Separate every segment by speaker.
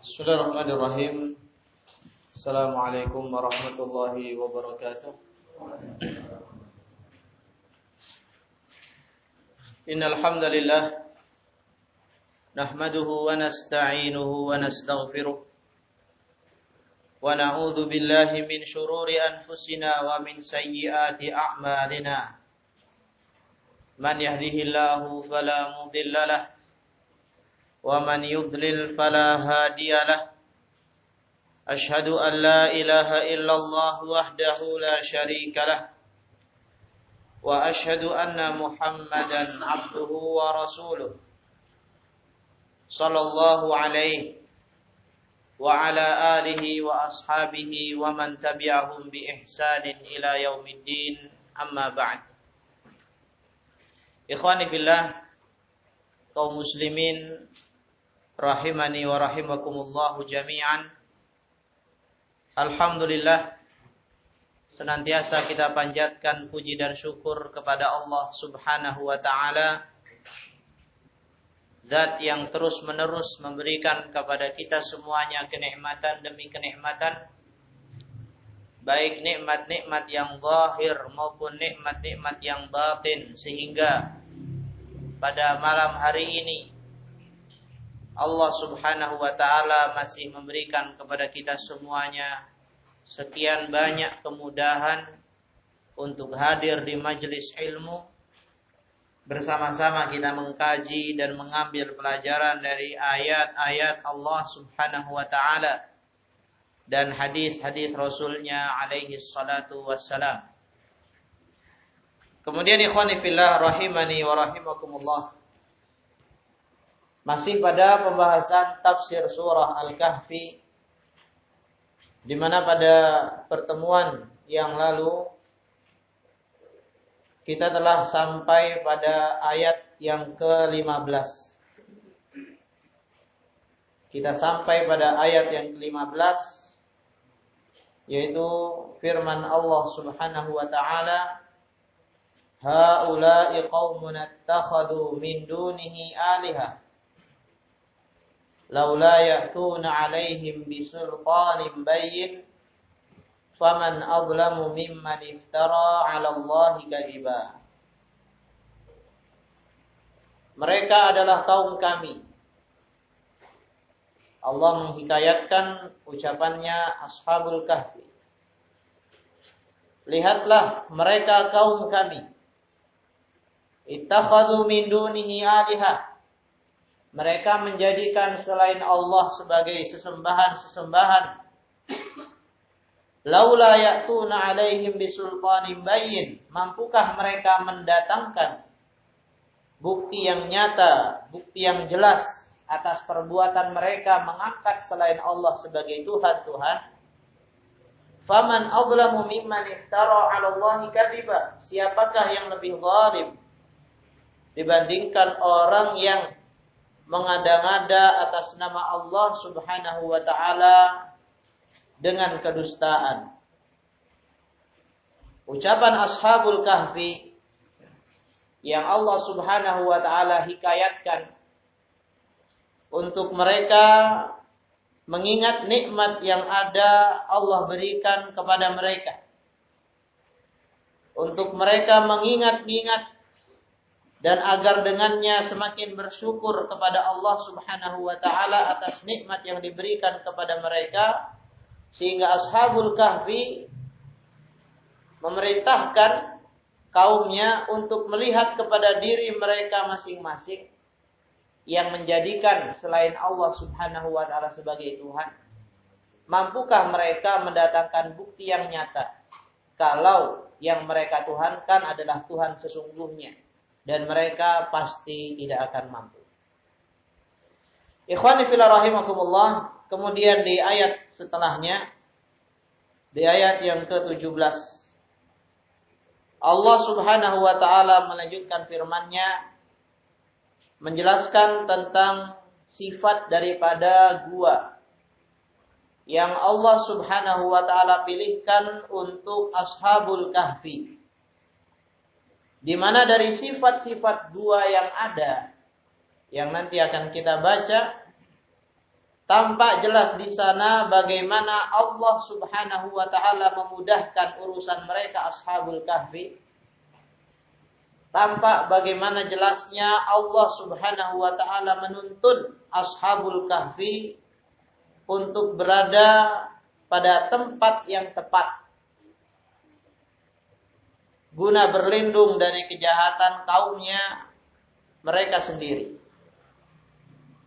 Speaker 1: Bismillahirrahmanirrahim. Assalamualaikum warahmatullahi wabarakatuh. Innal hamdalillah nahmaduhu wa nasta'inuhu wa nastaghfiruh wa na'udzu billahi min shururi anfusina wa min sayyiati a'malina. Man yahdihillahu fala mudilla lahu wa man yudlil fala hadiya lahu. Ashhadu an la ilaha illallah wahdahu la syarika lah wa ashhadu anna Muhammadan abduhu wa rasuluh sallallahu alaihi wa ala alihi wa ashabihi wa man tabi'ahum bi ihsanin ila yaumiddin, amma ba'd. Ikhwani fillah, kaum muslimin rahimani wa rahimakumullahu jami'an. Alhamdulillah, senantiasa kita panjatkan puji dan syukur kepada Allah Subhanahu wa ta'ala, Zat yang terus-menerus memberikan kepada kita semuanya kenikmatan demi kenikmatan, baik nikmat-nikmat yang zahir maupun nikmat-nikmat yang batin, sehingga pada malam hari ini Allah Subhanahu wa ta'ala masih memberikan kepada kita semuanya sekian banyak kemudahan untuk hadir di majelis ilmu. Bersama-sama kita mengkaji dan mengambil pelajaran dari ayat-ayat Allah Subhanahu wa ta'ala dan hadis-hadis Rasulnya alaihi salatu wassalam. Kemudian ikhwani fillah rahimani wa rahimakumullah, masih pada pembahasan tafsir surah Al-Kahfi, di mana pada pertemuan yang lalu kita telah sampai pada ayat yang ke-15. Kita sampai pada ayat yang ke-15, yaitu firman Allah Subhanahu wa ta'ala, haula'i qaumun attakhadhu min dunihi alihah laula ya'tuna 'alaihim bisultanin bayyin faman adlamu mimman iftara 'ala Allahi kadhiba. Mereka adalah kaum kami. Allah menghikayatkan ucapannya Ashabul Kahfi. Lihatlah mereka kaum kami, ittakhadhu min dunihi alihah, mereka menjadikan selain Allah sebagai sesembahan-sesembahan. Laula ya'tuna 'alaihim bisultanin bayyin, mampukah mereka mendatangkan bukti yang nyata, bukti yang jelas atas perbuatan mereka mengangkat selain Allah sebagai Tuhan-Tuhan. Faman adlamu mimman iftara 'ala Allahi kadhiba, siapakah yang lebih zalim dibandingkan orang yang mengada-ngada atas nama Allah Subhanahu wa ta'ala dengan kedustaan. Ucapan Ashabul Kahfi yang Allah Subhanahu wa ta'ala hikayatkan untuk mereka mengingat nikmat yang ada Allah berikan kepada mereka, untuk mereka mengingat-ingat dan agar dengannya semakin bersyukur kepada Allah Subhanahu wa ta'ala atas nikmat yang diberikan kepada mereka, sehingga Ashabul Kahfi memerintahkan kaumnya untuk melihat kepada diri mereka masing-masing yang menjadikan selain Allah Subhanahu wa ta'ala sebagai Tuhan. Mampukah mereka mendatangkan bukti yang nyata kalau yang mereka tuhankan adalah Tuhan sesungguhnya? Dan mereka pasti tidak akan mampu. Ikhwani fillah rahimakumullah, kemudian di ayat setelahnya, di ayat yang ke-17, Allah Subhanahu wa ta'ala melanjutkan firman-Nya, menjelaskan tentang sifat daripada gua yang Allah Subhanahu wa ta'ala pilihkan untuk Ashabul Kahfi. Di mana dari sifat-sifat gua yang ada, yang nanti akan kita baca, tampak jelas di sana bagaimana Allah Subhanahu wa taala memudahkan urusan mereka Ashabul Kahfi. Tampak bagaimana jelasnya Allah Subhanahu wa taala menuntun Ashabul Kahfi untuk berada pada tempat yang tepat guna berlindung dari kejahatan kaumnya mereka sendiri.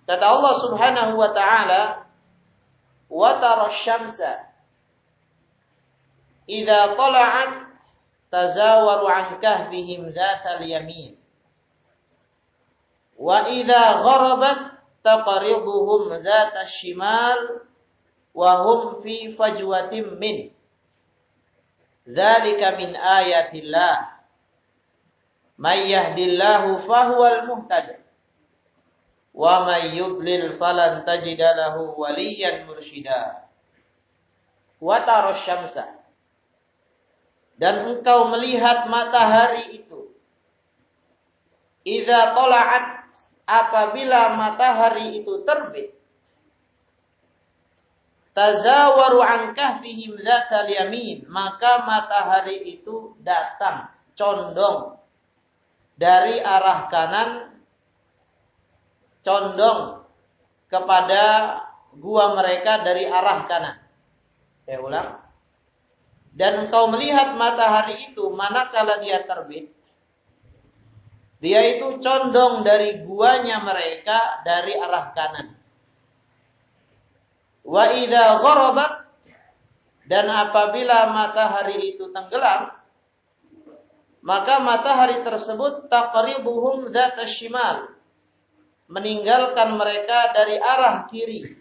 Speaker 1: Kata Allah Subhanahu wa taala, "Wa tara asy-syamsa idza tala'at tazawaru 'an kahfihim dzatal yamin wa idza gharabat taqriduhum dzatal shimal wa hum fi fajwatin min dzalika min ayatillah may yahdillahu fahuwal muhtadi wa may yudlil falan tajida lahu waliyan mursyida." Wa tara asy-syamsa, dan engkau melihat matahari itu, idza tala'at, apabila matahari itu terbit, tazawaru an kahfihim dzatal yamin, maka matahari itu datang condong dari arah kanan, condong kepada gua mereka dari arah kanan. Saya ulang. Dan engkau melihat matahari itu manakala dia terbit, dia itu condong dari guanya mereka dari arah kanan. Wa idza gharabat, dan apabila matahari itu tenggelam, maka matahari tersebut taqribuhum dzatas shimal, meninggalkan mereka dari arah kiri.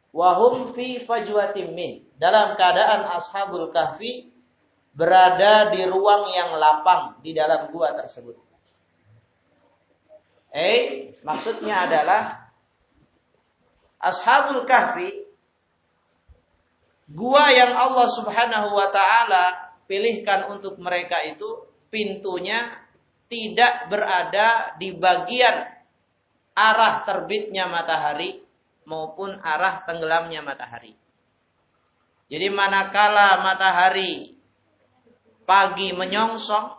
Speaker 1: Wahum fi fajwatin min, dalam keadaan Ashabul Kahfi berada di ruang yang lapang di dalam gua tersebut. Maksudnya adalah Ashabul Kahfi, gua yang Allah Subhanahu wa taala pilihkan untuk mereka itu pintunya tidak berada di bagian arah terbitnya matahari maupun arah tenggelamnya matahari. Jadi manakala matahari pagi menyongsong,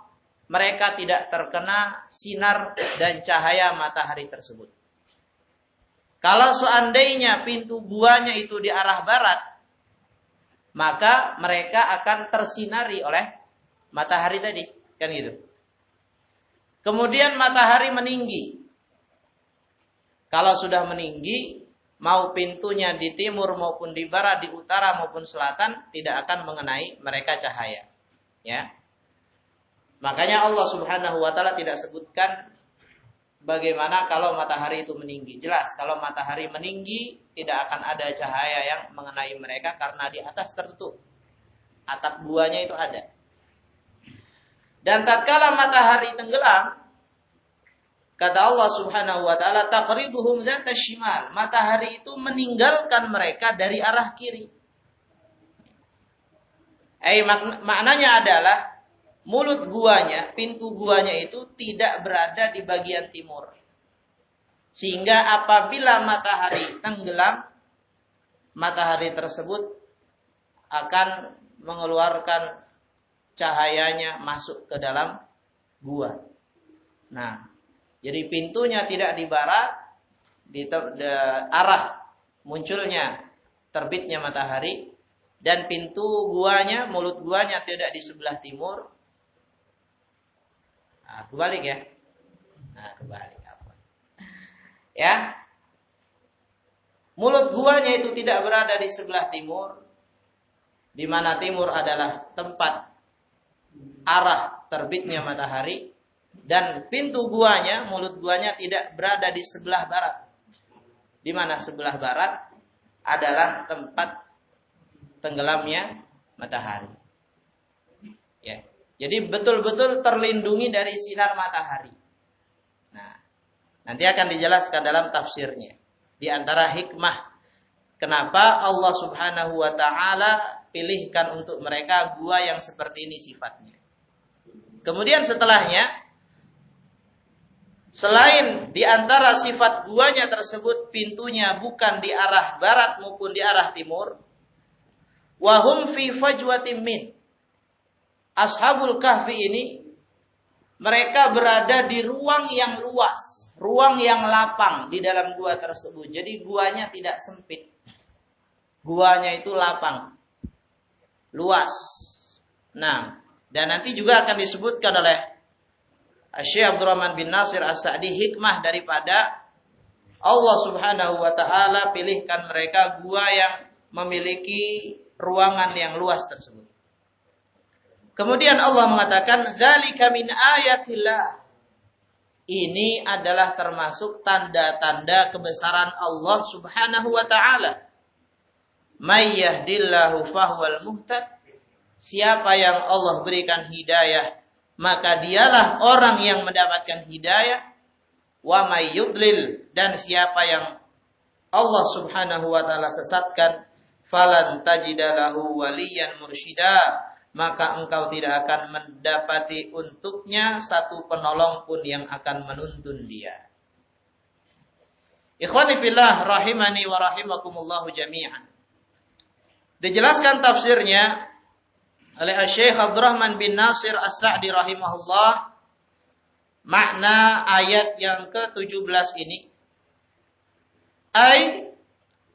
Speaker 1: mereka tidak terkena sinar dan cahaya matahari tersebut. Kalau seandainya pintu guanya itu di arah barat, maka mereka akan tersinari oleh matahari tadi, kan gitu. Kemudian matahari meninggi. Kalau sudah meninggi, mau pintunya di timur maupun di barat, di utara maupun selatan, tidak akan mengenai mereka cahaya. Ya. Makanya Allah Subhanahu wa taala tidak sebutkan bagaimana kalau matahari itu meninggi. Jelas, kalau matahari meninggi, tidak akan ada cahaya yang mengenai mereka karena di atas tertutup. Atap guanya itu ada. Dan tatkala matahari tenggelam, kata Allah Subhanahu wa taala, taqriduhum dzatas shimal, matahari itu meninggalkan mereka dari arah kiri. Maknanya adalah mulut guanya, pintu guanya itu tidak berada di bagian timur. Sehingga apabila matahari tenggelam, matahari tersebut akan mengeluarkan cahayanya masuk ke dalam gua. Nah, jadi pintunya tidak di barat, di arah munculnya terbitnya matahari, dan pintu guanya, mulut guanya tidak di sebelah timur. Nah, kebalik ya. Nah, kebalik apa? Ya. Mulut guanya itu tidak berada di sebelah timur, di mana timur adalah tempat arah terbitnya matahari. Dan pintu guanya, mulut guanya tidak berada di sebelah barat. Di mana sebelah barat adalah tempat tenggelamnya matahari. Ya. Jadi betul-betul terlindungi dari sinar matahari. Nah, nanti akan dijelaskan dalam tafsirnya. Di antara hikmah kenapa Allah Subhanahu wa taala pilihkan untuk mereka gua yang seperti ini sifatnya. Kemudian setelahnya Selain di antara sifat guanya tersebut pintunya bukan di arah barat maupun di arah timur. Wahum fi fajwatin min. Ashabul kahfi ini mereka berada di ruang yang luas, ruang yang lapang di dalam gua tersebut. Jadi guanya tidak sempit. Guanya itu lapang, luas. Nah, dan nanti juga akan disebutkan oleh Syekh Abdurrahman bin Nasir As-Sa'di hikmah daripada Allah Subhanahu wa taala pilihkan mereka gua yang memiliki ruangan yang luas tersebut. Kemudian Allah mengatakan dzalika min ayatillah. Ini adalah termasuk tanda-tanda kebesaran Allah Subhanahu wa taala. May yahdillahu fahuwal muhtad. Siapa yang Allah berikan hidayah, maka dialah orang yang mendapatkan hidayah. Wa may yudlil, dan siapa yang Allah Subhanahu wa taala sesatkan, falan tajidalahu waliyan mursyida, maka engkau tidak akan mendapati untuknya satu penolong pun yang akan menuntun dia. Ikhwani fillah rahimani wa rahimakumullahu jami'an. Dijelaskan tafsirnya oleh Syekh Abdurrahman bin Nasir As-Sa'di rahimahullah, makna ayat yang ke-17 ini, ay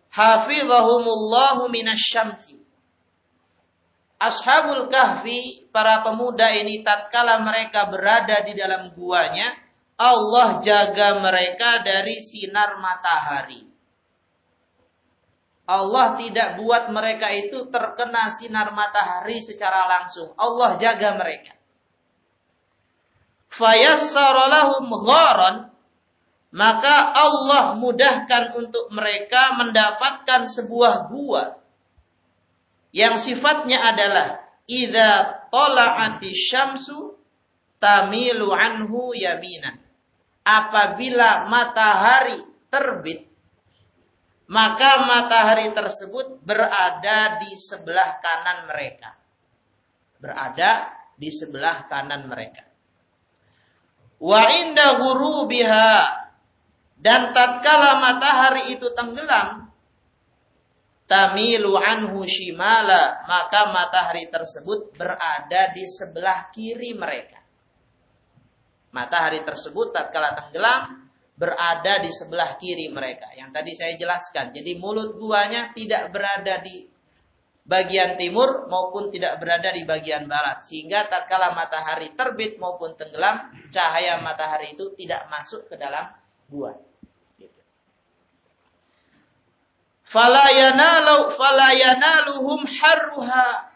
Speaker 1: hafizahumullahu minasyamsi. Ashabul kahfi, para pemuda ini tatkala mereka berada di dalam guanya, Allah jaga mereka dari sinar matahari. Allah tidak buat mereka itu terkena sinar matahari secara langsung. Allah jaga mereka. Fayassara lahum gharan, maka Allah mudahkan untuk mereka mendapatkan sebuah gua yang sifatnya adalah idza tala'ati syamsu tamilu anhu yaminan. Apabila matahari terbit, maka matahari tersebut berada di sebelah kanan mereka. Berada di sebelah kanan mereka. Wa inda ghurubiha, dan tatkala matahari itu tenggelam, tamilu anhu shimala, maka matahari tersebut berada di sebelah kiri mereka. Matahari tersebut tatkala tenggelam berada di sebelah kiri mereka. Yang tadi saya jelaskan. Jadi mulut guanya tidak berada di bagian timur maupun tidak berada di bagian barat. Sehingga tatkala matahari terbit maupun tenggelam, cahaya matahari itu tidak masuk ke dalam gua. Fala yanaluhum harruha.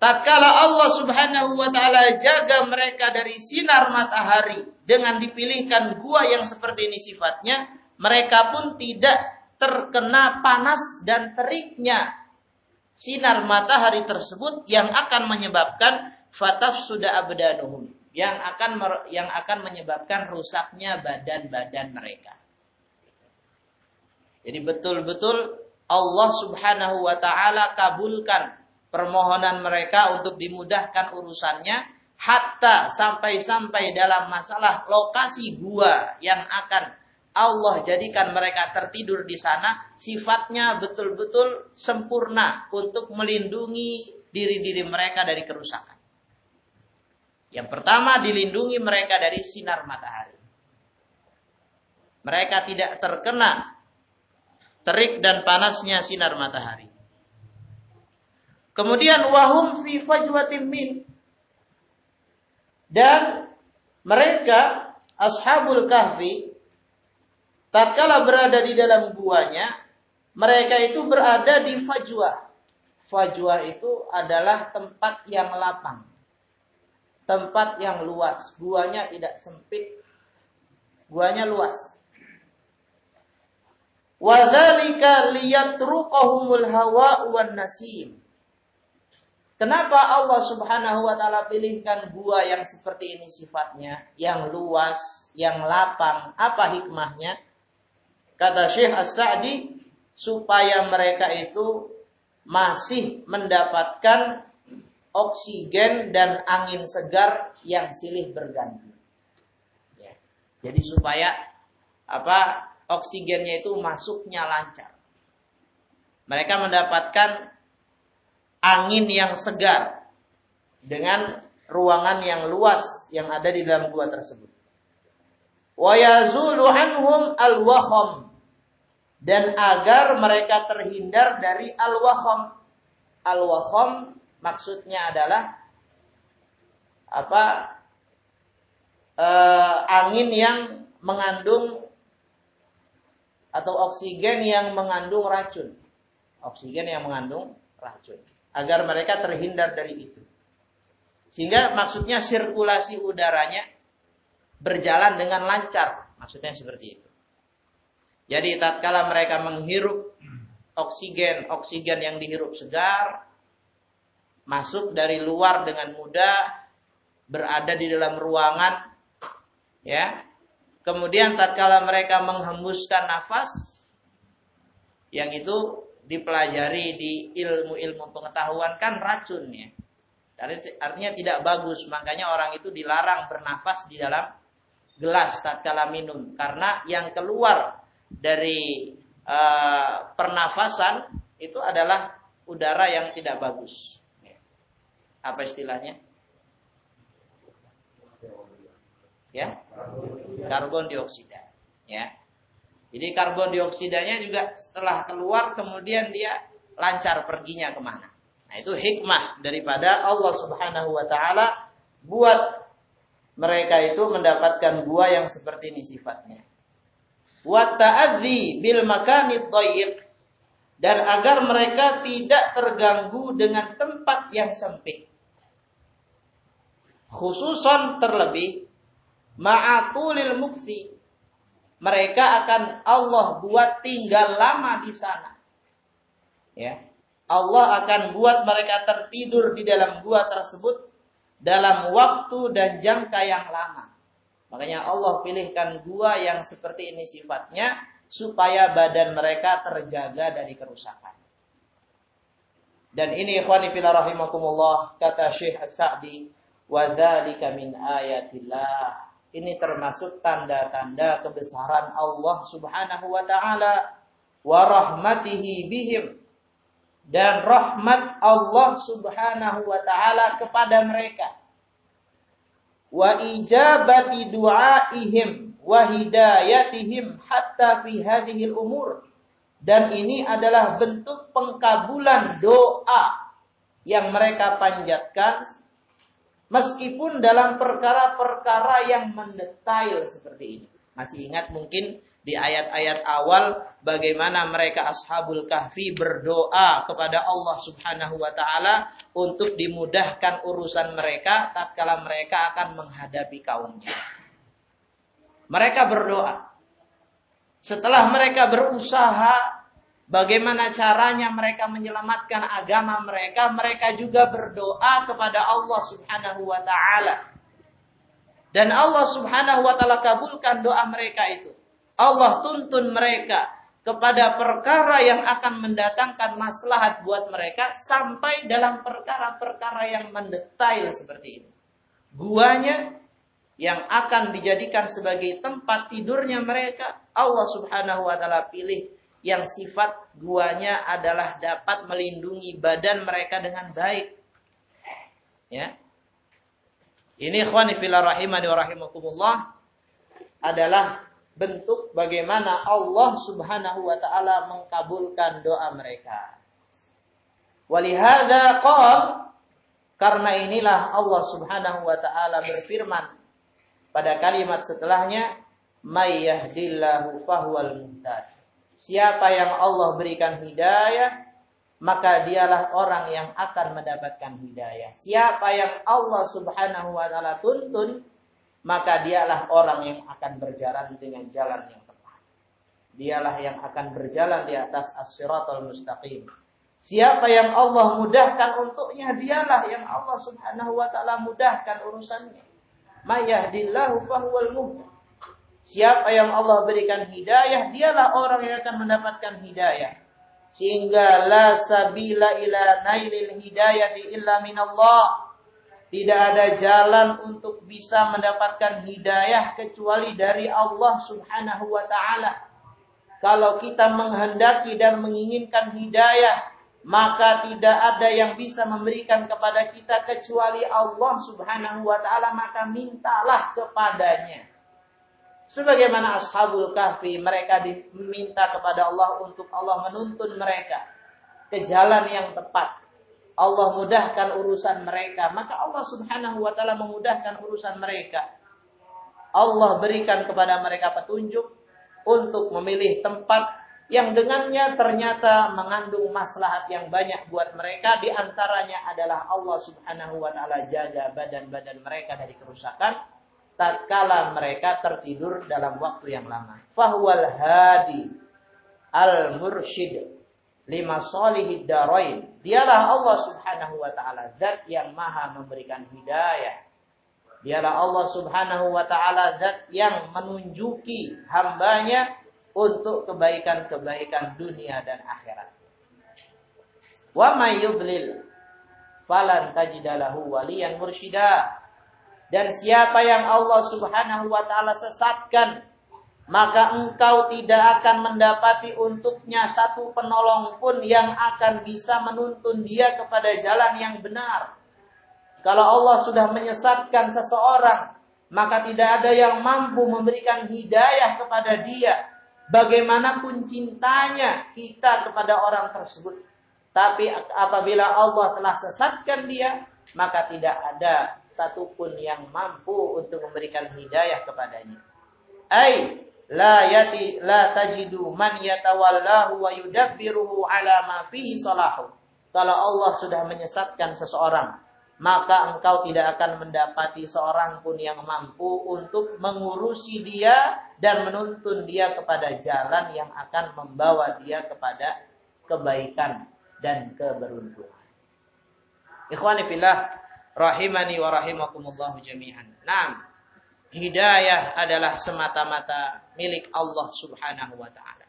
Speaker 1: Tatkala Allah Subhanahu wa taala jaga mereka dari sinar matahari dengan dipilihkan gua yang seperti ini sifatnya, mereka pun tidak terkena panas dan teriknya sinar matahari tersebut yang akan menyebabkan fatafsuda abdanuhum, yang akan menyebabkan rusaknya badan-badan mereka. Jadi betul-betul Allah Subhanahu wa taala kabulkan permohonan mereka untuk dimudahkan urusannya, hatta sampai dalam masalah lokasi gua yang akan Allah jadikan mereka tertidur di sana, sifatnya betul-betul sempurna untuk melindungi diri-diri mereka dari kerusakan. Yang pertama, dilindungi mereka dari sinar matahari. Mereka tidak terkena terik dan panasnya sinar matahari. Kemudian wahum fi fajwatin min, dan mereka ashabul kahfi tatkala berada di dalam guanya, mereka itu berada di fajwah. Fajwah itu adalah tempat yang lapang, tempat yang luas. Guanya tidak sempit, guanya luas. Wa dzalika liyatruqahumul hawa'u wan nasim. Kenapa Allah Subhanahu wa taala pilihkan gua yang seperti ini sifatnya, yang luas, yang lapang? Apa hikmahnya? Kata Syekh As-Sa'di, supaya mereka itu masih mendapatkan oksigen dan angin segar yang silih berganti. Ya. Jadi supaya oksigennya itu masuknya lancar. Mereka mendapatkan angin yang segar dengan ruangan yang luas yang ada di dalam gua tersebut. Wa yazulu anhum al-wakham, dan agar mereka terhindar dari al-wakham. Al-wakham maksudnya adalah angin yang mengandung atau oksigen yang mengandung racun. Oksigen yang mengandung racun. Agar mereka terhindar dari itu. Sehingga maksudnya sirkulasi udaranya berjalan dengan lancar. Maksudnya seperti itu. Jadi tatkala mereka menghirup oksigen yang dihirup segar, masuk dari luar dengan mudah, berada di dalam ruangan, ya. Kemudian tatkala mereka menghembuskan nafas, yang itu dipelajari di ilmu-ilmu pengetahuan kan racunnya. Artinya tidak bagus, makanya orang itu dilarang bernafas di dalam gelas tatkala minum, karena yang keluar dari pernafasan itu adalah udara yang tidak bagus. Apa istilahnya? Ya, karbon dioksida. Ya, jadi karbon dioksidanya juga setelah keluar kemudian dia lancar perginya kemana. Nah, itu hikmah daripada Allah Subhanahu wa taala buat mereka itu mendapatkan gua yang seperti ini sifatnya. Wa ta'adzi bil makanid dhayyiq, dan agar mereka tidak terganggu dengan tempat yang sempit. Khususan terlebih ma'atulil muksi, mereka akan Allah buat tinggal lama di sana. Ya. Allah akan buat mereka tertidur di dalam gua tersebut dalam waktu dan jangka yang lama. Makanya Allah pilihkan gua yang seperti ini sifatnya supaya badan mereka terjaga dari kerusakan. Dan ini ikhwani fillah rahimakumullah, kata Syekh As-Sa'di, wa dzalika min ayatillah. Ini termasuk tanda-tanda kebesaran Allah Subhanahu wa taala wa rahmatihi bihim, dan rahmat Allah Subhanahu wa taala kepada mereka. Wa ijabati du'aihim wa hidayatihim hatta fi hadhil umur. Dan ini adalah bentuk pengkabulan doa yang mereka panjatkan meskipun dalam perkara-perkara yang mendetail seperti ini. Masih ingat mungkin di ayat-ayat awal bagaimana mereka Ashabul Kahfi berdoa kepada Allah Subhanahu wa taala untuk dimudahkan urusan mereka tatkala mereka akan menghadapi kaumnya. Mereka berdoa. Setelah mereka berusaha bagaimana caranya mereka menyelamatkan agama mereka, mereka juga berdoa kepada Allah Subhanahu wa taala. Dan Allah Subhanahu wa taala kabulkan doa mereka itu. Allah tuntun mereka kepada perkara yang akan mendatangkan maslahat buat mereka sampai dalam perkara-perkara yang mendetail seperti ini. Guanya yang akan dijadikan sebagai tempat tidurnya mereka, Allah Subhanahu wa taala pilih yang sifat guanya adalah dapat melindungi badan mereka dengan baik. Ya. Ini ikhwani fillah rahimani wa rahimakumullah adalah bentuk bagaimana Allah Subhanahu wa taala mengkabulkan doa mereka. Walihada qala, karena inilah Allah Subhanahu wa taala berfirman pada kalimat setelahnya, may yahdillahu fahuwal muhtad. Siapa yang Allah berikan hidayah, maka dialah orang yang akan mendapatkan hidayah. Siapa yang Allah Subhanahu wa taala tuntun, maka dialah orang yang akan berjalan dengan jalan yang tepat. Dialah yang akan berjalan di atas as-siratal mustaqim. Siapa yang Allah mudahkan untuknya, dialah yang Allah Subhanahu wa taala mudahkan urusannya. May yahdillahu fahuwal muhtad. Siapa yang Allah berikan hidayah, dialah orang yang akan mendapatkan hidayah. Sehingga la sabila ila nailil hidayati illa minallah. Tidak ada jalan untuk bisa mendapatkan hidayah kecuali dari Allah Subhanahu wa taala. Kalau kita menghendaki dan menginginkan hidayah, maka tidak ada yang bisa memberikan kepada kita kecuali Allah Subhanahu wa taala, maka mintalah kepadanya. Sebagaimana Ashabul Kahfi, mereka diminta kepada Allah untuk Allah menuntun mereka ke jalan yang tepat. Allah mudahkan urusan mereka, maka Allah Subhanahu wa taala memudahkan urusan mereka. Allah berikan kepada mereka petunjuk untuk memilih tempat yang dengannya ternyata mengandung maslahat yang banyak buat mereka. Di antaranya adalah Allah Subhanahu wa taala jaga badan-badan mereka dari kerusakan tatkala mereka tertidur dalam waktu yang lama. Fahuwal hadi al-mursyid lima solihid darain. Dialah Allah Subhanahu wa taala zat yang maha memberikan hidayah. Dialah Allah Subhanahu wa taala zat yang menunjuki hambanya untuk kebaikan-kebaikan dunia dan akhirat. Wa may yudlil falan tajidalahu waliyan mursyida. Dan siapa yang Allah Subhanahu wa taala sesatkan, maka engkau tidak akan mendapati untuknya satu penolong pun yang akan bisa menuntun dia kepada jalan yang benar. Kalau Allah sudah menyesatkan seseorang, maka tidak ada yang mampu memberikan hidayah kepada dia. Bagaimanapun cintanya kita kepada orang tersebut. Tapi apabila Allah telah sesatkan dia, maka tidak ada satupun yang mampu untuk memberikan hidayah kepadanya. La tajidu man yatawallahu wa yudabbiruhu ala ma fihi salahu. Kalau Allah sudah menyesatkan seseorang, maka engkau tidak akan mendapati seorang pun yang mampu untuk mengurusi dia dan menuntun dia kepada jalan yang akan membawa dia kepada kebaikan dan keberuntungan. Ikhwani fillah, rahimani wa rahimakumullah jami'an. Naam. Hidayah adalah semata-mata milik Allah Subhanahu wa taala.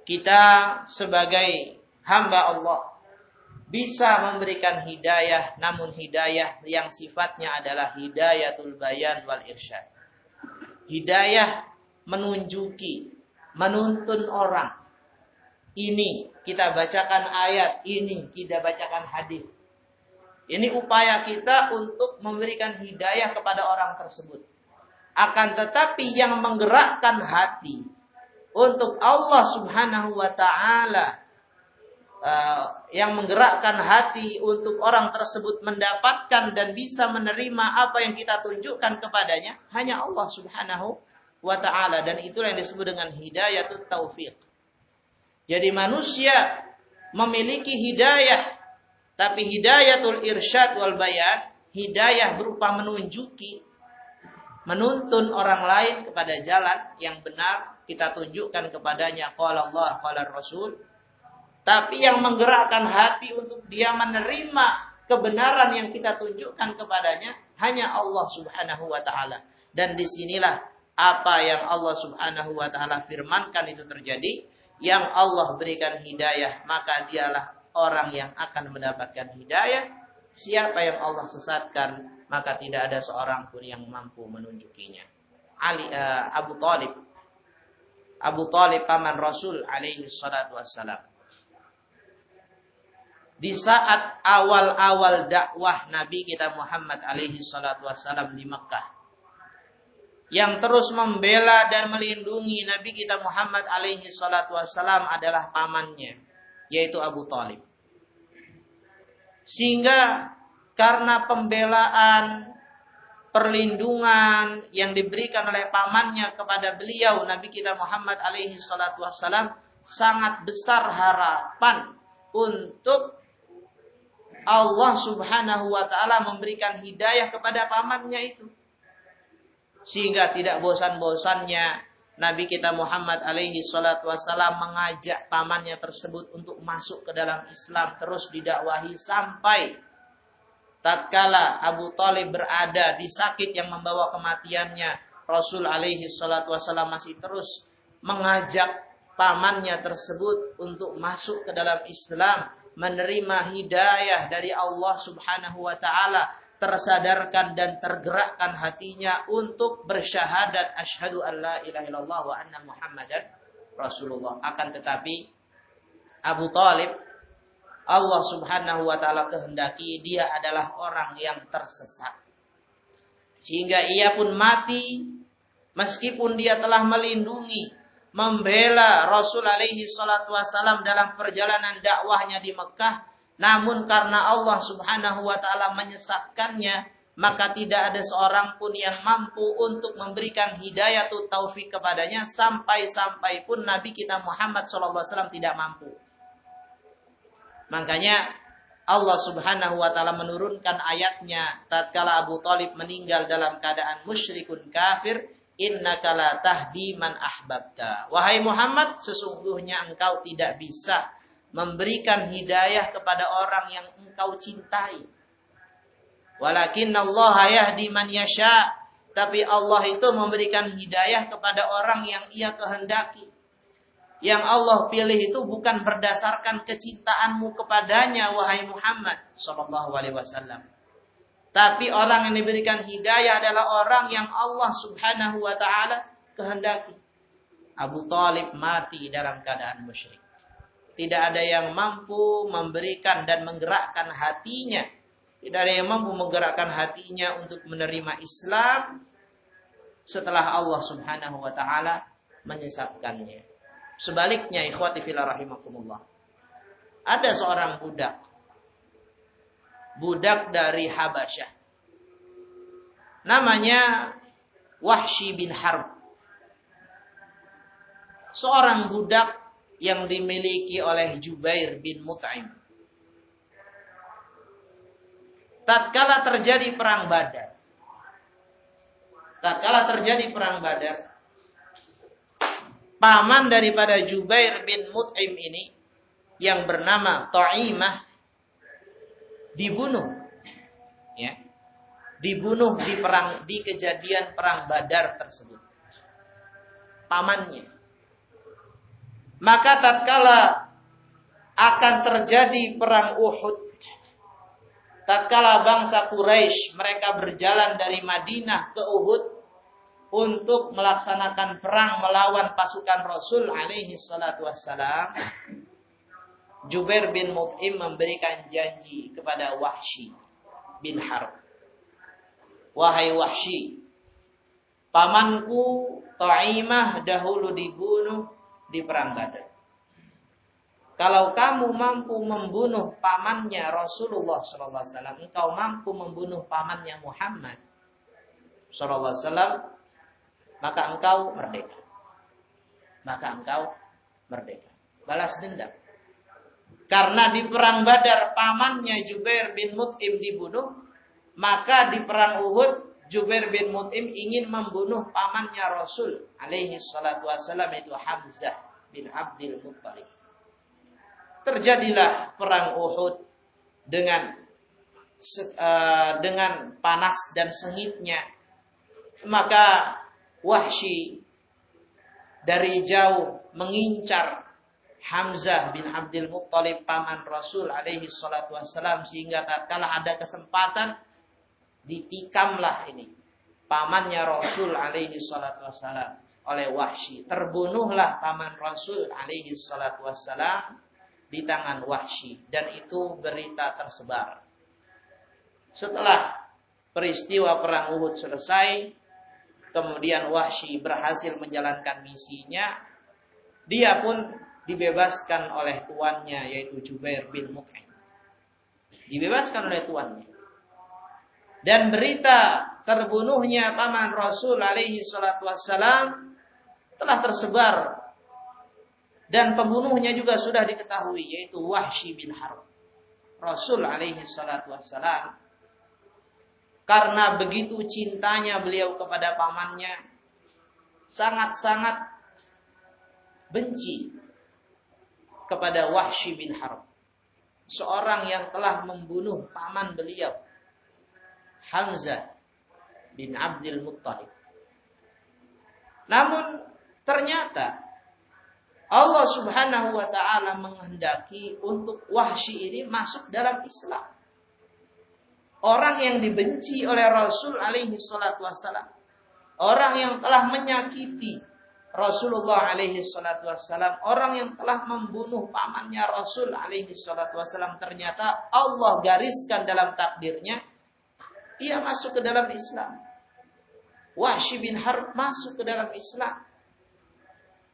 Speaker 1: Kita sebagai hamba Allah bisa memberikan hidayah, namun hidayah yang sifatnya adalah hidayatul bayan wal irsyad. Hidayah menunjuki, menuntun orang. Ini kita bacakan ayat, ini kita bacakan hadis. Ini upaya kita untuk memberikan hidayah kepada orang tersebut. Akan tetapi yang menggerakkan hati untuk Allah Subhanahu wa taala, yang menggerakkan hati untuk orang tersebut mendapatkan dan bisa menerima apa yang kita tunjukkan kepadanya, hanya Allah Subhanahu wa taala, dan itulah yang disebut dengan hidayatut taufiq. Jadi manusia memiliki hidayah, tapi hidayatul irsyad wal bayan, hidayah berupa menunjuki, menuntun orang lain kepada jalan yang benar, kita tunjukkan kepadanya qala Allah qala Rasul. Tapi yang menggerakkan hati untuk dia menerima kebenaran yang kita tunjukkan kepadanya hanya Allah Subhanahu wa taala. Dan disinilah apa yang Allah Subhanahu wa taala firmankan itu terjadi. Yang Allah berikan hidayah, maka dialah orang yang akan mendapatkan hidayah. Siapa yang Allah sesatkan, maka tidak ada seorang pun yang mampu menunjukinya. Abu Talib paman Rasul alaihi salatu wassalam. Di saat awal-awal dakwah Nabi kita Muhammad alaihi salatu wassalam di Mekah, yang terus membela dan melindungi Nabi kita Muhammad alaihi salatu wassalam adalah pamannya, yaitu Abu Talib. Sehingga karena pembelaan, perlindungan yang diberikan oleh pamannya kepada beliau, Nabi kita Muhammad alaihi salatu wassalam, sangat besar harapan untuk Allah Subhanahu wa taala memberikan hidayah kepada pamannya itu. Sehingga tidak bosan-bosannya Nabi kita Muhammad alaihi salatu wassalam mengajak pamannya tersebut untuk masuk ke dalam Islam, terus didakwahi sampai tatkala Abu Talib berada di sakit yang membawa kematiannya, Rasul alaihi salatu wassalam masih terus mengajak pamannya tersebut untuk masuk ke dalam Islam, menerima hidayah dari Allah Subhanahu wa taala, tersadarkan dan tergerakkan hatinya untuk bersyahadat asyhadu an la ilaha illallah wa anna Muhammadan Rasulullah. Akan tetapi Abu Thalib, Allah Subhanahu wa taala kehendaki dia adalah orang yang tersesat. Sehingga ia pun mati meskipun dia telah melindungi, membela Rasul alaihi salatu wasalam dalam perjalanan dakwahnya di Mekah. Namun karena Allah Subhanahu wa taala menyesatkannya, maka tidak ada seorang pun yang mampu untuk memberikan hidayah atau taufik kepadanya, sampai-sampai pun Nabi kita Muhammad sallallahu alaihi wasallam tidak mampu. Makanya Allah Subhanahu wa taala menurunkan ayatnya tatkala Abu Thalib meninggal dalam keadaan musyrikun kafir, innaka la tahdi man ahbabta. Wahai Muhammad, sesungguhnya engkau tidak bisa memberikan hidayah kepada orang yang engkau cintai. Walakin Allah yahdi man yasha. Tapi Allah itu memberikan hidayah kepada orang yang ia kehendaki. Yang Allah pilih itu bukan berdasarkan kecintaanmu kepadanya, wahai Muhammad sallallahu alaihi wasallam. Tapi orang yang diberikan hidayah adalah orang yang Allah Subhanahu wa taala kehendaki. Abu Thalib mati dalam keadaan musyrik. Tidak ada yang mampu memberikan dan menggerakkan hatinya. Tidak ada yang mampu menggerakkan hatinya untuk menerima Islam setelah Allah Subhanahu wa taala menyesatkannya. Sebaliknya, ikhwati fillah rahimakumullah. Ada seorang budak dari Habasyah. Namanya Wahsy bin Harb. Seorang budak yang dimiliki oleh Jubair bin Mut'im. Tatkala terjadi perang Badar. Paman daripada Jubair bin Mut'im ini yang bernama Ta'imah dibunuh. Ya. Dibunuh di kejadian perang Badar tersebut. Pamannya. Maka tatkala akan terjadi perang Uhud, tatkala bangsa Quraisy mereka berjalan dari Madinah ke Uhud untuk melaksanakan perang melawan pasukan Rasul alaihi salatu wassalam, Jubair bin Mut'im memberikan janji kepada Wahsy bin Harb. Wahai Wahsy, pamanku Ta'imah dahulu dibunuh di perang Badar. Kalau kamu mampu membunuh pamannya Rasulullah sallallahu alaihi wasallam, engkau mampu membunuh pamannya Muhammad sallallahu alaihi wasallam, maka engkau merdeka. Balas dendam. Karena di perang Badar pamannya Jubair bin Mut'im dibunuh, maka di perang Uhud Jubair bin Mut'im ingin membunuh pamannya Rasul alaihi salatu wassalam, yaitu Hamzah bin Abdul Muttalib. Terjadilah perang Uhud dengan panas dan sengitnya. Maka Wahsy dari jauh mengincar Hamzah bin Abdul Muttalib, paman Rasul alaihi salatu wassalam, sehingga tatkala ada kesempatan ditikamlah ini pamannya Rasul alaihi salatu wassalam oleh Wahsy. Terbunuhlah paman Rasul alaihi salatu wassalam di tangan Wahsy, dan itu berita tersebar. Setelah peristiwa perang Uhud selesai, kemudian Wahsy berhasil menjalankan misinya. Dia pun dibebaskan oleh tuannya, yaitu Jubair bin Mut'im. Dibebaskan oleh tuannya. Dan berita terbunuhnya paman Rasul alaihi salatu wassalam telah tersebar. Dan pembunuhnya juga sudah diketahui, yaitu Wahsy bin Harb. Rasul alaihi salatu wassalam, karena begitu cintanya beliau kepada pamannya, sangat-sangat benci kepada Wahsy bin Harb, seorang yang telah membunuh paman beliau, Hamzah bin Abdul Muttalib. Namun ternyata Allah Subhanahu wa taala menghendaki untuk Wahsy ini masuk dalam Islam. orang yang dibenci oleh Rasul alaihi salatu wassalam, orang yang telah menyakiti Rasulullah alaihi salatu wassalam, orang yang telah membunuh pamannya Rasul alaihi salatu wassalam, ternyata Allah gariskan dalam takdirnya ia masuk ke dalam Islam. Wahsy bin Harb masuk ke dalam Islam.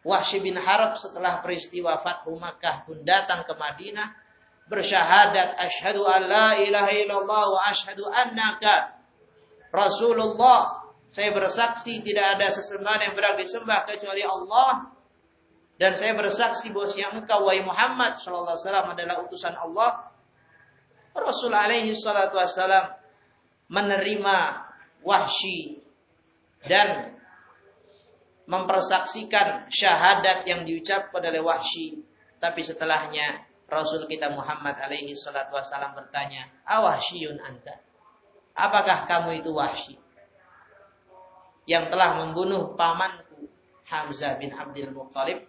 Speaker 1: Wahsy bin Harb setelah peristiwa Fathu Makkah pun datang ke Madinah, bersyahadat asyhadu an la ilaha illallah wa asyhadu annaka Rasulullah. Saya bersaksi tidak ada sesembahan yang berhak disembah kecuali Allah, dan saya bersaksi bahwasanya engkau wahai Muhammad sallallahu alaihi wasallam adalah utusan Allah. Rasul alaihi salatu wasallam menerima Wahsy dan mempersaksikan syahadat yang diucapkan oleh Wahsy. Tapi setelahnya Rasul kita Muhammad alaihi salatu wasallam bertanya, "Awahsyiyun anta?" Apakah kamu itu Wahsy yang telah membunuh pamanku Hamzah bin Abdul Muttalib?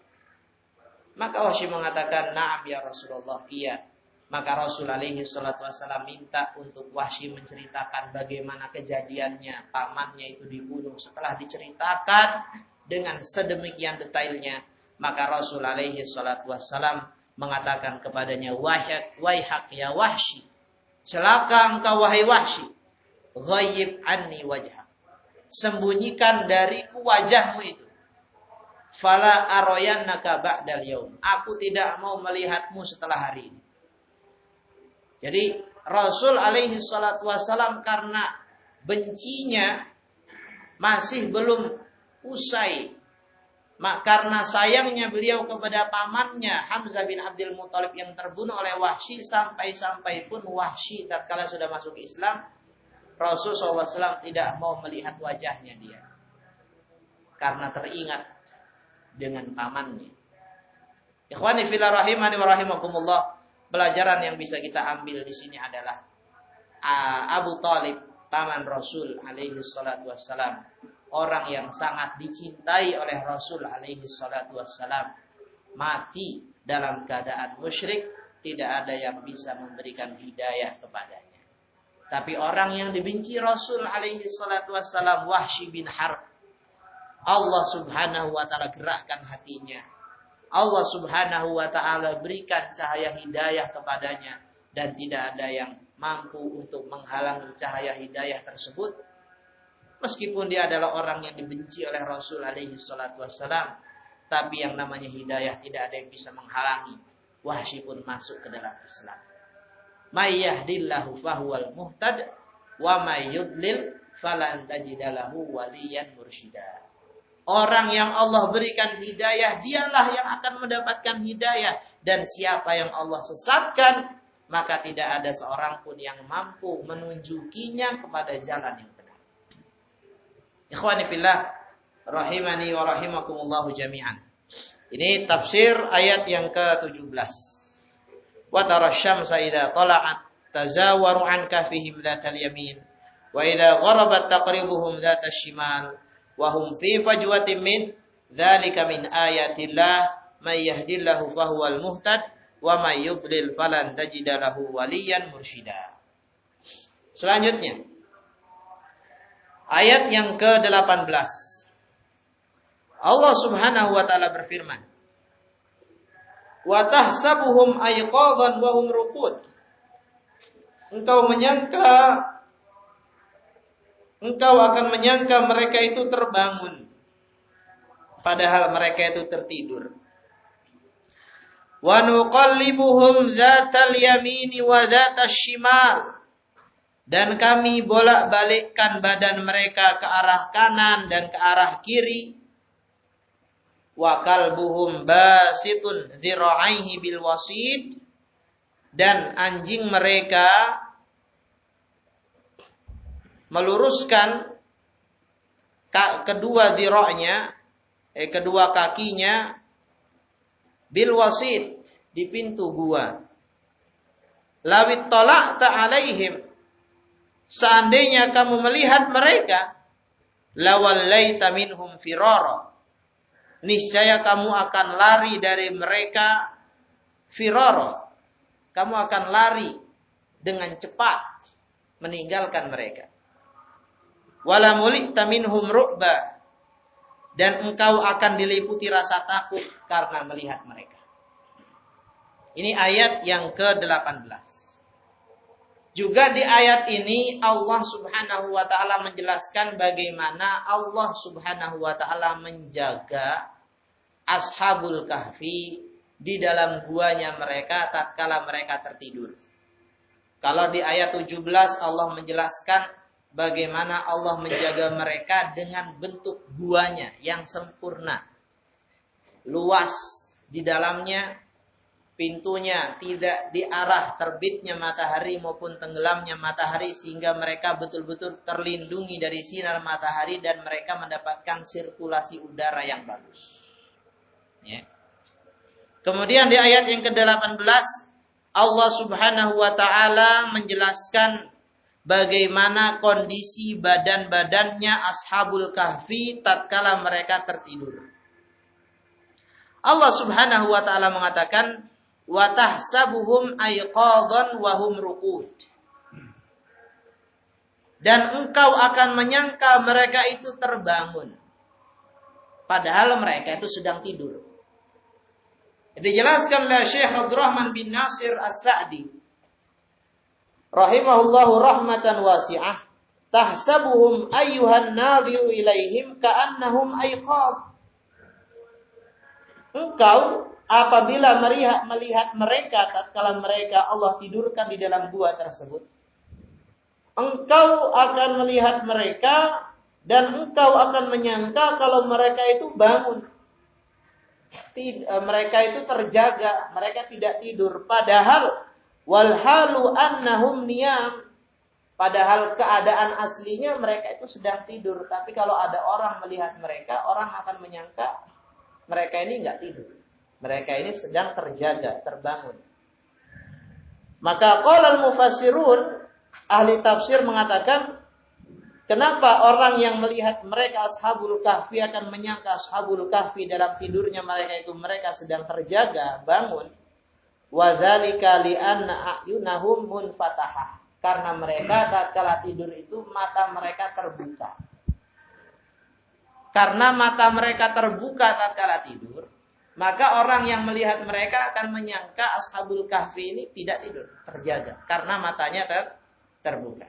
Speaker 1: Maka Wahsy mengatakan, "Na'am ya Rasulullah, iya." Maka Rasul alaihi salatu wasallam minta untuk Wahsy menceritakan bagaimana kejadiannya pamannya itu dibunuh. Setelah diceritakan dengan sedemikian detailnya, maka Rasul alaihi salatu wasallam mengatakan kepadanya, "Waihak ya Wahsy, celaka engkau wahai Wahsy, ghaib anni wajhak, sembunyikan dariku wajahmu itu. Fala aroyannaka ba'dal yaum, aku tidak mau melihatmu setelah hari ini." Jadi Rasul alaihi salatu wasallam karena bencinya masih belum usai, karena sayangnya beliau kepada pamannya Hamzah bin Abdul Muttalib yang terbunuh oleh Wahsy, sampai-sampai pun Wahsy tatkala sudah masuk Islam, Rasul SAW tidak mau melihat wajahnya dia, karena teringat dengan pamannya. Ikhwani fillah rahimani wa rahimakumullah, pelajaran yang bisa kita ambil di sini adalah Abu Thalib, paman Rasul alaihi salatu wassalam, orang yang sangat dicintai oleh Rasul alaihi salatu wassalam, mati dalam keadaan musyrik, tidak ada yang bisa memberikan hidayah kepadanya. Tapi orang yang dibenci Rasul alaihi salatu wassalam, Wahsy bin Harb, Allah subhanahu wa ta'ala gerakkan hatinya. Allah subhanahu wa ta'ala berikan cahaya hidayah kepadanya, dan tidak ada yang mampu untuk menghalangi cahaya hidayah tersebut. Meskipun dia adalah orang yang dibenci oleh Rasul alaihi salatu wassalam, tapi yang namanya hidayah tidak ada yang bisa menghalangi. Wahsy pun masuk ke dalam Islam. May yahdillahu fahuwal muhtad wa may yudlil falan tajidalahu waliyan mursyida. Orang yang Allah berikan hidayah, dialah yang akan mendapatkan hidayah, dan siapa yang Allah sesatkan, maka tidak ada seorang pun yang mampu menunjukinya kepada jalan yang benar. Ikhwani fillah rahimani wa rahimakumullahu jami'an. Ini tafsir ayat yang ke-17. Wa tara asy-syamsa idza tala'at tazawaru an kafihim dzatal yamin wa idza gharabat taqriduhum dzatal shimal wa hum fi fajwatin min dzalika min ayatillah may yahdillahu fahuwal muhtad wa may yudlil falan tajida lahu waliyan mursyida. Selanjutnya ayat yang ke-18. Allah Subhanahu wa taala berfirman, wa tahsabuhum ayqadhan wa hum ruqud. Engkau akan menyangka mereka itu terbangun, padahal mereka itu tertidur. Wa nuqallibuhum dzatal yamini wa dzatas shimal. Dan kami bolak-balikkan badan mereka ke arah kanan dan ke arah kiri. Wa kalbuhum basitun dzira'aihi bil wasid. Dan anjing mereka meluruskan kedua dzira'nya, kedua kakinya bil wasid, di pintu gua. Lawit tala'ta alaihim, seandainya kamu melihat mereka, lawallaita minhum firara, niscaya kamu akan lari dari mereka firara, kamu akan lari dengan cepat. meninggalkan mereka. Wala mulita minhum ru'ba, dan engkau akan diliputi rasa takut karena melihat mereka. Ini ayat yang ke-18. Juga di ayat ini Allah Subhanahu wa taala menjelaskan bagaimana Allah Subhanahu wa taala menjaga Ashabul Kahfi di dalam guanya mereka tatkala mereka tertidur. Kalau di ayat 17 Allah menjelaskan bagaimana Allah menjaga mereka dengan bentuk guanya yang sempurna. Luas di dalamnya, pintunya tidak di arah terbitnya matahari maupun tenggelamnya matahari, sehingga mereka betul-betul terlindungi dari sinar matahari dan mereka mendapatkan sirkulasi udara yang bagus. Ya. Kemudian di ayat yang ke-18 Allah Subhanahu wa taala menjelaskan bagaimana kondisi badan-badannya Ashabul Kahfi tatkala mereka tertidur. Allah Subhanahu wa taala mengatakan, wa tahsabuhum ayqadhan wa hum ruqud. Dan engkau akan menyangka mereka itu terbangun, padahal mereka itu sedang tidur. Dijelaskan oleh Syekh Abdurrahman bin Nasir As-Sa'di rahimahullahu rahmatan wasi'ah, tahsabuhum ayyuhan nadhiru ilaihim ka'annahum ayqadh. Engkau apabila melihat mereka tatkala mereka Allah tidurkan di dalam gua tersebut, engkau akan melihat mereka dan engkau akan menyangka kalau mereka itu bangun. Mereka itu terjaga, mereka tidak tidur. Padahal walhalu annahum niyam, padahal keadaan aslinya mereka itu sedang tidur. Tapi kalau ada orang melihat mereka, orang akan menyangka mereka ini enggak tidur. Mereka ini sedang terjaga, terbangun. Maka qala al-mufassirun, ahli tafsir mengatakan, kenapa orang yang melihat mereka Ashabul Kahfi akan menyangka Ashabul Kahfi dalam tidurnya mereka itu mereka sedang terjaga, bangun? Wa dzalika li anna a'yunahum munfatahah. Karena mereka tatkala tidur itu mata mereka terbuka. Karena mata mereka terbuka tatkala tidur, maka orang yang melihat mereka akan menyangka Ashabul Kahfi ini tidak tidur, terjaga karena matanya terbuka.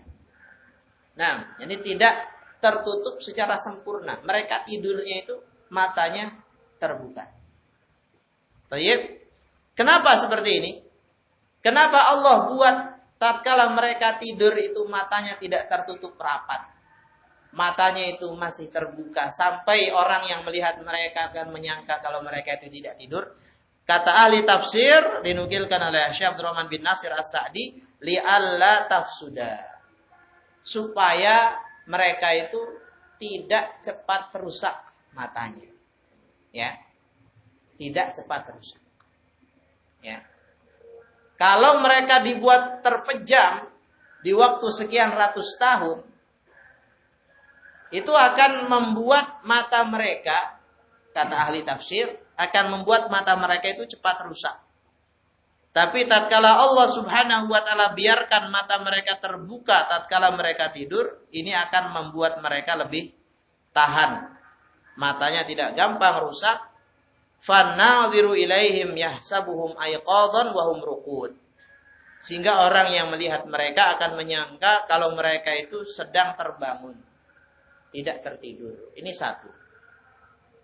Speaker 1: Nah, ini tidak tertutup secara sempurna. Mereka tidurnya itu matanya terbuka. Baik. Kenapa seperti ini? Kenapa Allah buat tatkala mereka tidur itu matanya tidak tertutup rapat? Matanya itu masih terbuka sampai orang yang melihat mereka akan menyangka kalau mereka itu tidak tidur. Kata ahli tafsir dinukilkan oleh Syekh Abdurrahman bin Nasir As-Sa'di, li'alla tafsuda, supaya mereka itu tidak cepat rusak matanya. Ya. Tidak cepat rusak. Ya. Kalau mereka dibuat terpejam di waktu sekian ratus tahun, itu akan membuat mata mereka, kata ahli tafsir, akan membuat mata mereka itu cepat rusak. Tapi tatkala Allah Subhanahu wa taala biarkan mata mereka terbuka tatkala mereka tidur, ini akan membuat mereka lebih tahan. Matanya tidak gampang rusak. Fannadhiru ilaihim yahsabuhum ayqadhan wa hum ruqud. Sehingga orang yang melihat mereka akan menyangka kalau mereka itu sedang terbangun, tidak tertidur. Ini satu.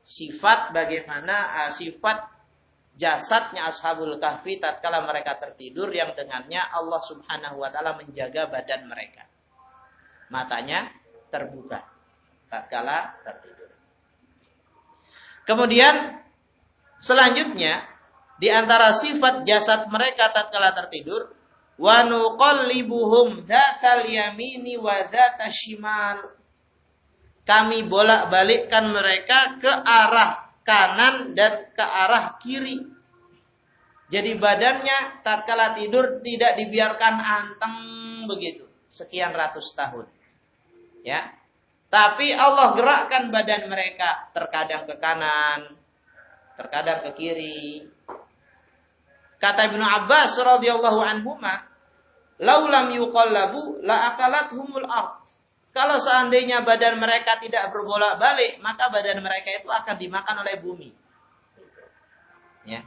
Speaker 1: Sifat bagaimana sifat jasadnya Ashabul Kahfi tatkala mereka tertidur, yang dengannya Allah Subhanahu wa taala menjaga badan mereka. Matanya terbuka tatkala tertidur. Kemudian selanjutnya di antara sifat jasad mereka tatkala tertidur, wa nuqallibuhum dzatal yamini wa dzatal shimal. Kami bolak-balikkan mereka ke arah kanan dan ke arah kiri. Jadi badannya tatkala tidur tidak dibiarkan anteng begitu sekian ratus tahun. Ya. Tapi Allah gerakkan badan mereka terkadang ke kanan, terkadang ke kiri. Kata Ibnu Abbas radhiyallahu anhuma, laulam yuqallabu la akalathumul ard. Kalau seandainya badan mereka tidak berbolak-balik, maka badan mereka itu akan dimakan oleh bumi. Ya.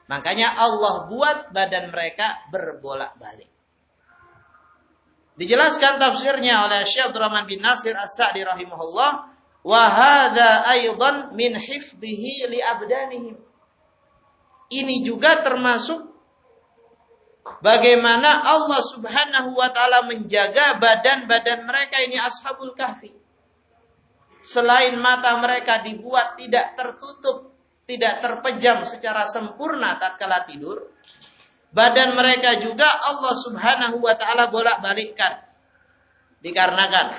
Speaker 1: Makanya Allah buat badan mereka berbolak-balik. Dijelaskan tafsirnya oleh Syekh Abdurrahman bin Nasir As-Sa'di rahimahullah, wa hadza aidan min hifdhihi li abdanihim. Ini juga termasuk bagaimana Allah Subhanahu wa taala menjaga badan-badan mereka ini Ashabul Kahfi. Selain mata mereka dibuat tidak tertutup, tidak terpejam secara sempurna tatkala tidur, badan mereka juga Allah Subhanahu wa taala bolak-balikkan. Dikarenakan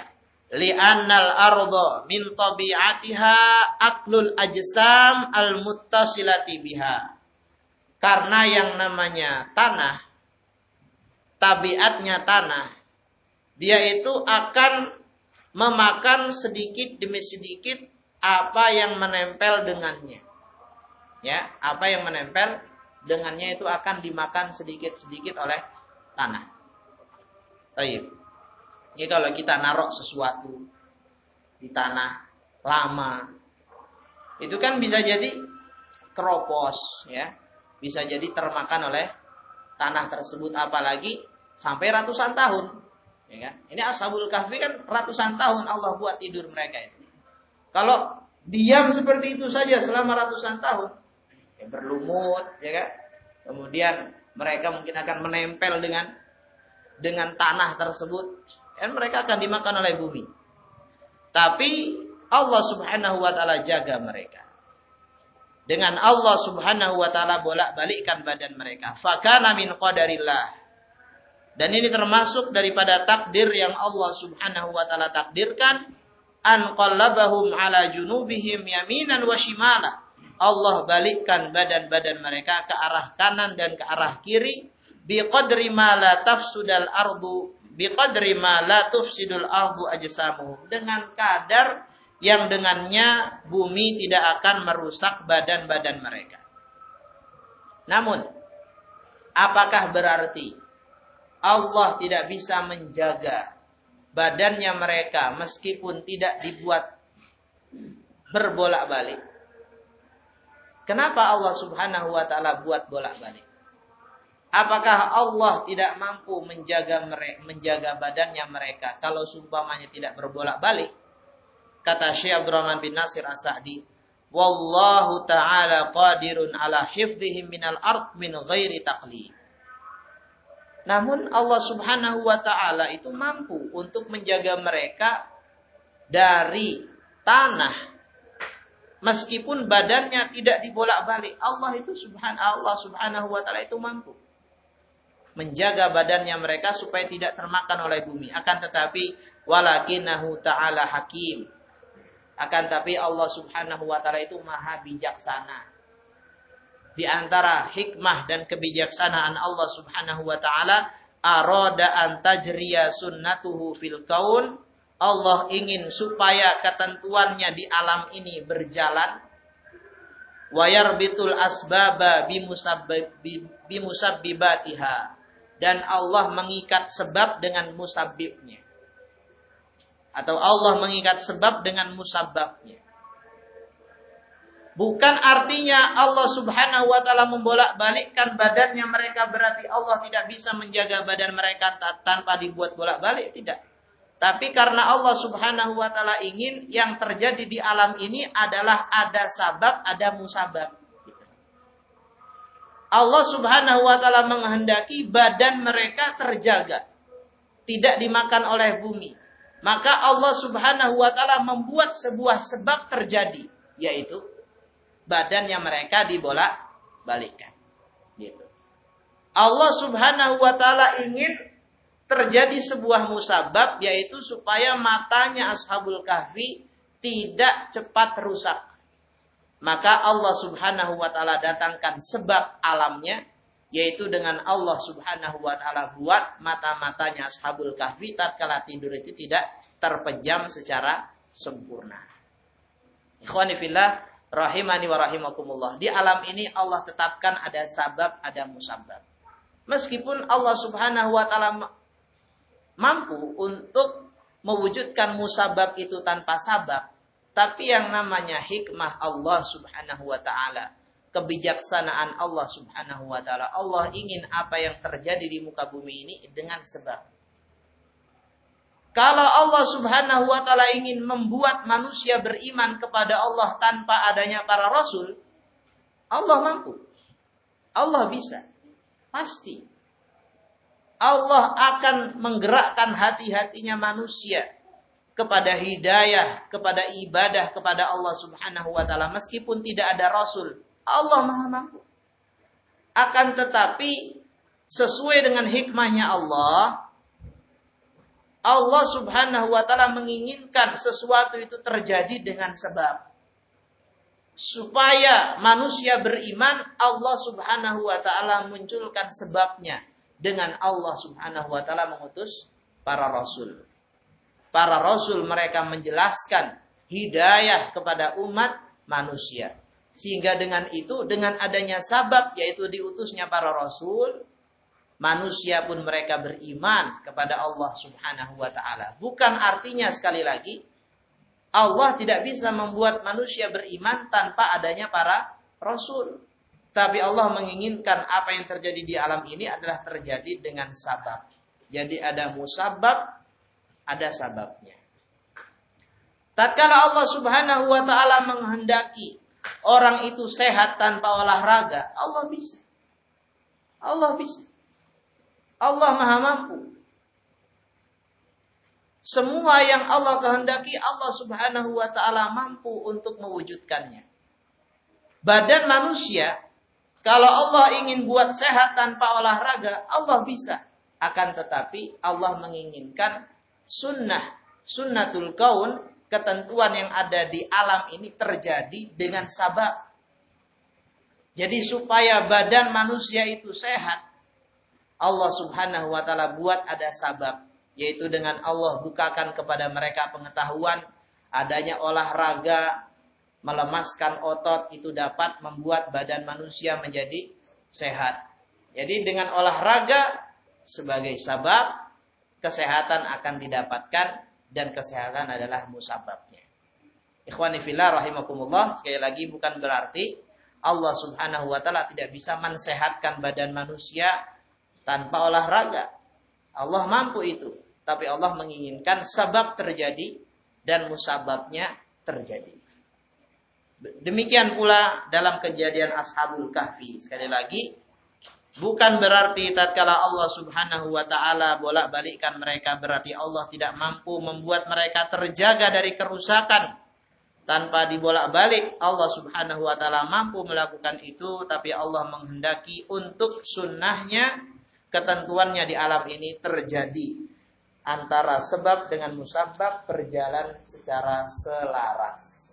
Speaker 1: li'annal arda min tabi'atiha aklul ajsam al-muttasilati biha. Karena yang namanya tanah, tabiatnya tanah, dia itu akan memakan sedikit demi sedikit apa yang menempel dengannya. Ya, apa yang menempel dengannya itu akan dimakan sedikit-sedikit oleh tanah. Baik. Jadi kalau kita naruh sesuatu di tanah lama, itu kan bisa jadi keropos, ya. Bisa jadi termakan oleh tanah tersebut, apalagi sampai ratusan tahun, ya kan? Ini Ashabul Kahfi kan ratusan tahun Allah buat tidur mereka itu. Kalau diam seperti itu saja selama ratusan tahun, ya berlumut, ya kan? Kemudian mereka mungkin akan menempel dengan tanah tersebut, dan mereka akan dimakan oleh bumi. Tapi Allah Subhanahu wa taala jaga mereka. Dengan Allah Subhanahu wa taala bolak-balikkan badan mereka. Fakana min qadarillah. Dan ini termasuk daripada takdir yang Allah Subhanahu wa taala takdirkan, an qallabahum ala junubihim yaminan wa shimala. Allah balikkan badan-badan mereka ke arah kanan dan ke arah kiri, biqadri ma la tafsudul ardu, biqadri ma la tufsidul ardu ajsamuhum, dengan kadar yang dengannya bumi tidak akan merusak badan-badan mereka. Namun, apakah berarti Allah tidak bisa menjaga badannya mereka meskipun tidak dibuat berbolak-balik? Kenapa Allah Subhanahu wa taala buat bolak-balik? Apakah Allah tidak mampu menjaga badannya mereka kalau seumpamanya tidak berbolak-balik? Kata Syekh Abdurrahman bin Nasir As-Sa'di, wallahu ta'ala qadirun ala hifdhihim minal ard min ghairi taqlid. Namun Allah Subhanahu wa taala itu mampu untuk menjaga mereka dari tanah meskipun badannya tidak dibolak-balik. Allah Subhanahu wa taala itu mampu menjaga badannya mereka supaya tidak termakan oleh bumi. Akan tetapi walakinahu ta'ala hakim. Akan tapi Allah Subhanahu wa taala itu maha bijaksana. Di antara hikmah dan kebijaksanaan Allah Subhanahu wa taala, arada an tajriya sunnatuhu fil kaun. Allah ingin supaya ketentuannya di alam ini berjalan. Wa yarbitul asbaba bimusabbibatiha. Dan Allah mengikat sebab dengan musabbibnya. Atau Allah mengikat sebab dengan musababnya. Bukan artinya Allah Subhanahu wa taala membolak-balikkan badannya mereka berarti Allah tidak bisa menjaga badan mereka tanpa dibuat bolak-balik, tidak. Tapi karena Allah Subhanahu wa taala ingin yang terjadi di alam ini adalah ada sabab, ada musabab. Allah Subhanahu wa taala menghendaki badan mereka terjaga, tidak dimakan oleh bumi. Maka Allah Subhanahu wa taala membuat sebuah sebab terjadi, yaitu badannya mereka dibolak-balikkan. Gitu. Allah Subhanahu wa taala ingin terjadi sebuah musabab, yaitu supaya matanya Ashabul Kahfi tidak cepat rusak. Maka Allah Subhanahu wa taala datangkan sebab alamnya, yaitu dengan Allah Subhanahu wa taala buat mata-matanya Ashabul Kahfi tatkala tidur itu tidak terpejam secara sempurna. Ikhwani fillah rahimani wa rahimakumullah. Di alam ini Allah tetapkan ada sabab, ada musabab. Meskipun Allah Subhanahu wa taala mampu untuk mewujudkan musabab itu tanpa sabab, tapi yang namanya hikmah Allah Subhanahu wa taala, kebijaksanaan Allah Subhanahu wa taala, Allah ingin apa yang terjadi di muka bumi ini dengan sebab. Kalau Allah Subhanahu wa taala ingin membuat manusia beriman kepada Allah tanpa adanya para rasul, Allah mampu. Allah bisa. Pasti. Allah akan menggerakkan hati-hatinya manusia kepada hidayah, kepada ibadah kepada Allah Subhanahu wa taala meskipun tidak ada rasul. Allah Maha mampu. Akan tetapi sesuai dengan hikmahnya Allah, Allah Subhanahu wa taala menginginkan sesuatu itu terjadi dengan sebab. Supaya manusia beriman, Allah Subhanahu wa taala munculkan sebabnya. Dengan Allah Subhanahu wa taala mengutus para rasul. Para rasul mereka menjelaskan hidayah kepada umat manusia. Sehingga dengan itu, dengan adanya sabab yaitu diutusnya para rasul, manusia pun mereka beriman kepada Allah Subhanahu wa taala. Bukan artinya sekali lagi Allah tidak bisa membuat manusia beriman tanpa adanya para rasul. Tapi Allah menginginkan apa yang terjadi di alam ini adalah terjadi dengan sabab. Jadi ada musabab, ada sababnya. Tatkala Allah Subhanahu wa taala menghendaki orang itu sehat tanpa olahraga, Allah bisa. Allah bisa. Allah Maha mampu. Semua yang Allah kehendaki, Allah Subhanahu wa taala mampu untuk mewujudkannya. Badan manusia, kalau Allah ingin buat sehat tanpa olahraga, Allah bisa. Akan tetapi Allah menginginkan sunnatul kaun, ketentuan yang ada di alam ini terjadi dengan sabab. Jadi supaya badan manusia itu sehat, Allah Subhanahu wa taala buat ada sabab. Yaitu dengan Allah bukakan kepada mereka pengetahuan adanya olahraga, melemaskan otot itu dapat membuat badan manusia menjadi sehat. Jadi dengan olahraga sebagai sabab, kesehatan akan didapatkan dan kesehatan adalah musababnya. Ikhwani fillah rahimakumullah, sekali lagi bukan berarti Allah Subhanahu wa taala tidak bisa mensehatkan badan manusia tanpa olahraga. Allah mampu itu. Tapi Allah menginginkan sabab terjadi dan musababnya terjadi. Demikian pula dalam kejadian Ashabul Kahfi. Sekali lagi, bukan berarti tatkala Allah Subhanahu wa taala bolak-balikkan mereka berarti Allah tidak mampu membuat mereka terjaga dari kerusakan. Tanpa dibolak-balik, Allah Subhanahu wa taala mampu melakukan itu, tapi Allah menghendaki untuk sunnahnya, ketentuannya di alam ini terjadi. Antara sebab dengan musabab berjalan secara selaras.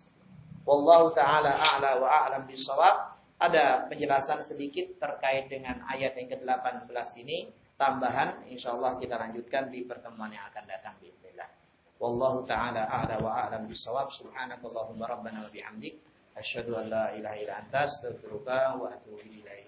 Speaker 1: Wallahu ta'ala a'la wa a'lam bishawab. Ada penjelasan sedikit terkait dengan ayat yang ke-18 ini. Tambahan, insyaallah kita lanjutkan di pertemuan yang akan datang bismillah. Wallahu ta'ala a'la wa a'lam bishawab. Subhanakallahumma rabbana wa bihamdik. Asyhadu an la ilaha illa anta astaghfiruka wa atubu ilaik.